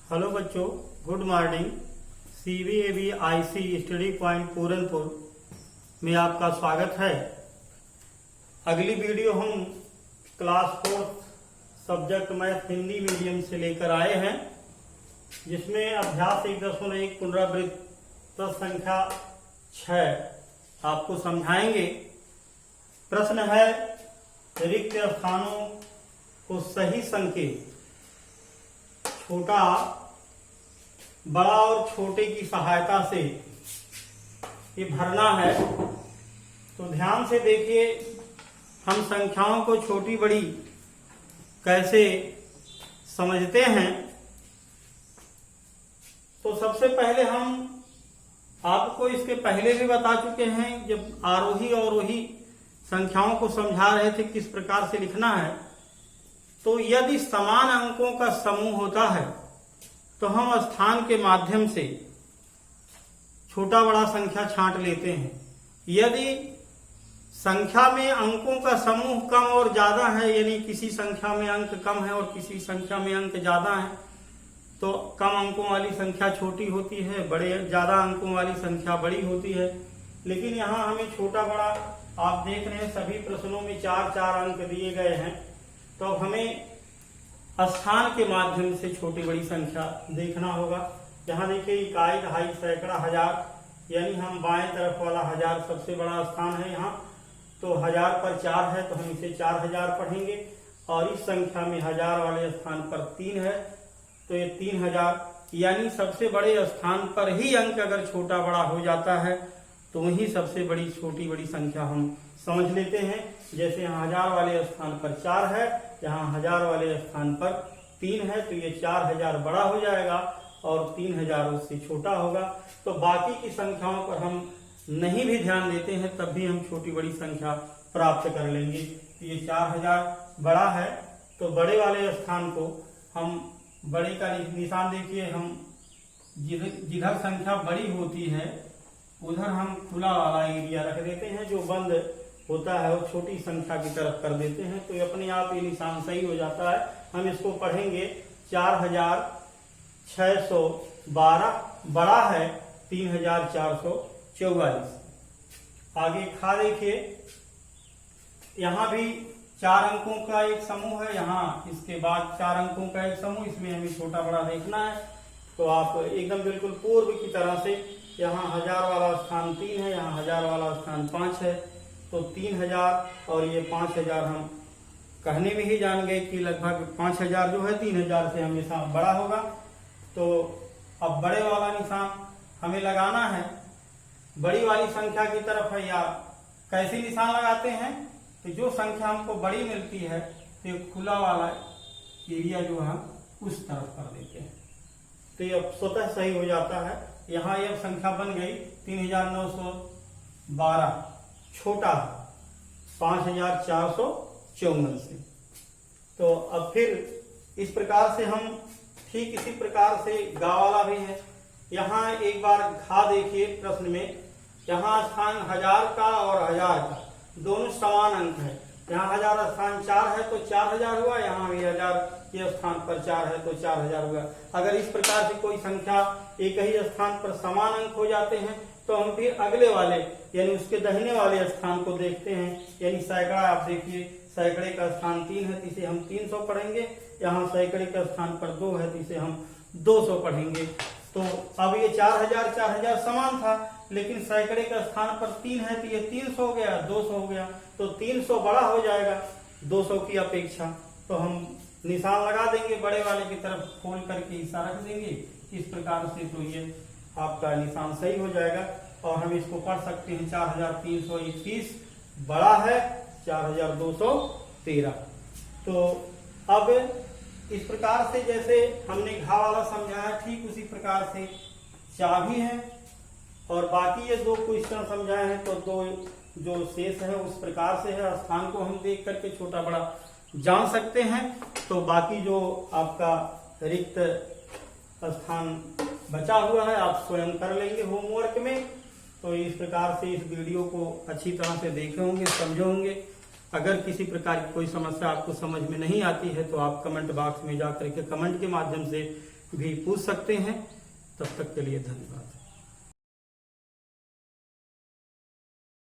Hello बच्चों, good morning. CBAB IC study point Puranpur में आपका स्वागत है। अगली वीडियो हम class 4 subject math Hindi medium से लेकर आए हैं, जिसमें अभ्यास 1.1 पुनरावृत्त संख्या 6 आपको समझाएंगे। प्रश्न है, रिक्त स्थानों को सही संकेत छोटा, बड़ा और छोटे की सहायता से ये भरना है। तो ध्यान से देखिए, हम संख्याओं को छोटी बड़ी कैसे समझते हैं। तो सबसे पहले हम आपको इसके पहले भी बता चुके हैं, जब आरोही और अवरोही संख्याओं को समझा रहे थे किस प्रकार से लिखना है। तो यदि समान अंकों का समूह होता है तो हम स्थान के माध्यम से छोटा बड़ा संख्या छांट लेते हैं। यदि संख्या में अंकों का समूह कम और ज्यादा है, यानी किसी संख्या में अंक कम है और किसी संख्या में अंक ज्यादा है, तो कम अंकों वाली संख्या छोटी होती है, ज्यादा अंकों वाली संख्या बड़ी होती है। लेकिन यहाँ हमें छोटा बड़ा, आप देख रहे हैं सभी प्रश्नों में 4-4 अंक दिए गए हैं। तो हमें स्थान के माध्यम से छोटी बड़ी संख्या देखना होगा। यहाँ देखिए, इकाई, दहाई, सैकड़ा, हजार, यानी हम बाएं तरफ वाला 1000 सबसे बड़ा स्थान है यहाँ। तो 1000 पर 4 है, तो हम इसे 4000 पढ़ेंगे। और इस संख्या में 1000 वाले स्थान पर 3 है, तो ये 3000, यानी सबसे बड़े स्थान पर ही अंक अगर छोटा बड़ा हो जाता है तो वही सबसे बड़ी छोटी बड़ी संख्या हम समझ लेते हैं। जैसे यहाँ 1000 वाले स्थान पर 4 है, यहाँ 1000 वाले स्थान पर 3 है, तो ये 4000 बड़ा हो जाएगा और 3000 उससे छोटा होगा। तो बाकी की संख्याओं पर हम नहीं भी ध्यान देते हैं, तब भी हम छोटी बड़ी संख्या प्राप्त कर लेंगे। तो ये 4000 बड़ा है, तो बड़े वाले स्थान को हम बड़े का निशान देखिए, हम जिधर संख्या बड़ी होती है उधर हम खुला वाला एरिया रख देते हैं, जो बंद होता है वो छोटी संख्या की तरफ कर देते हैं। तो अपने आप ये निशान सही हो जाता है। हम इसको पढ़ेंगे 4612, बड़ा है 3444। आगे खा देखिए, यहाँ भी 4 अंकों का एक समूह है, यहाँ इसके बाद 4 अंकों का एक समूह, इसमें हमें छोटा बड़ा देखना है। तो आप एकदम बिल्कुल पूर्व की तरह से, यहाँ 1000 वाला स्थान 3 है, यहाँ 1000 वाला स्थान 5 है, तो 3000 और ये 5000 हम कहने में ही जान गए कि लगभग 5000 जो है 3000 से हमेशा बड़ा होगा। तो अब बड़े वाला निशान हमें लगाना है, बड़ी वाली संख्या की तरफ है। या कैसे निशान लगाते हैं, तो जो संख्या हमको बड़ी मिलती है तो खुला वाला एरिया जो है उस तरफ कर देते हैं, तो ये स्वतः सही हो जाता है। यहाँ ये संख्या बन गई 3912, छोटा 5454 से। तो अब फिर इस प्रकार से हम ठीक इसी प्रकार से गा वाला भी है। यहाँ एक बार घा देखिए, प्रश्न में यहाँ स्थान 1000 का और 1000 का दोनों समान अंक है। यहाँ 1000 स्थान 4 है तो 4000 हुआ, यहाँ भी 1000 के स्थान पर 4 है तो 4000 हुआ। अगर इस प्रकार से कोई संख्या एक ही स्थान पर समान अंक हो जाते हैं तो हम फिर अगले वाले यानी उसके दाहिने वाले स्थान को देखते हैं। यानी सैकड़ा, आप देखिए सैकड़े का स्थान 3 है तो इसे हम 300 पढ़ेंगे। यहाँ सैकड़े का स्थान पर 2 है तो इसे हम 200 पढ़ेंगे। तो अब ये 4000 समान था, लेकिन सैकड़े का स्थान पर 3 है तो ये 300 हो गया, 200 हो गया, तो 300 बड़ा हो जाएगा 200 की अपेक्षा। तो हम निशान लगा देंगे, बड़े वाले की तरफ खोल करके हिस्सा रख देंगे इस प्रकार से, तो ये आपका निशान सही हो जाएगा। और हम इसको पढ़ सकते हैं 4321 बड़ा है 4213। तो अब इस प्रकार से जैसे हमने घा वाला समझाया, ठीक उसी प्रकार से चाबी है और बाकी ये 2 क्वेश्चन समझाए हैं, तो 2 जो शेष है उस प्रकार से है। स्थान को हम देख करके छोटा बड़ा जान सकते हैं। तो बाकी जो आपका रिक्त स्थान बचा हुआ है आप स्वयं कर लेंगे होमवर्क में। तो इस प्रकार से इस वीडियो को अच्छी तरह से देखे होंगे, समझे होंगे। अगर किसी प्रकार की कोई समस्या आपको समझ में नहीं आती है तो आप कमेंट बॉक्स में जाकर के कमेंट के माध्यम से भी पूछ सकते हैं। तब तक के लिए धन्यवाद।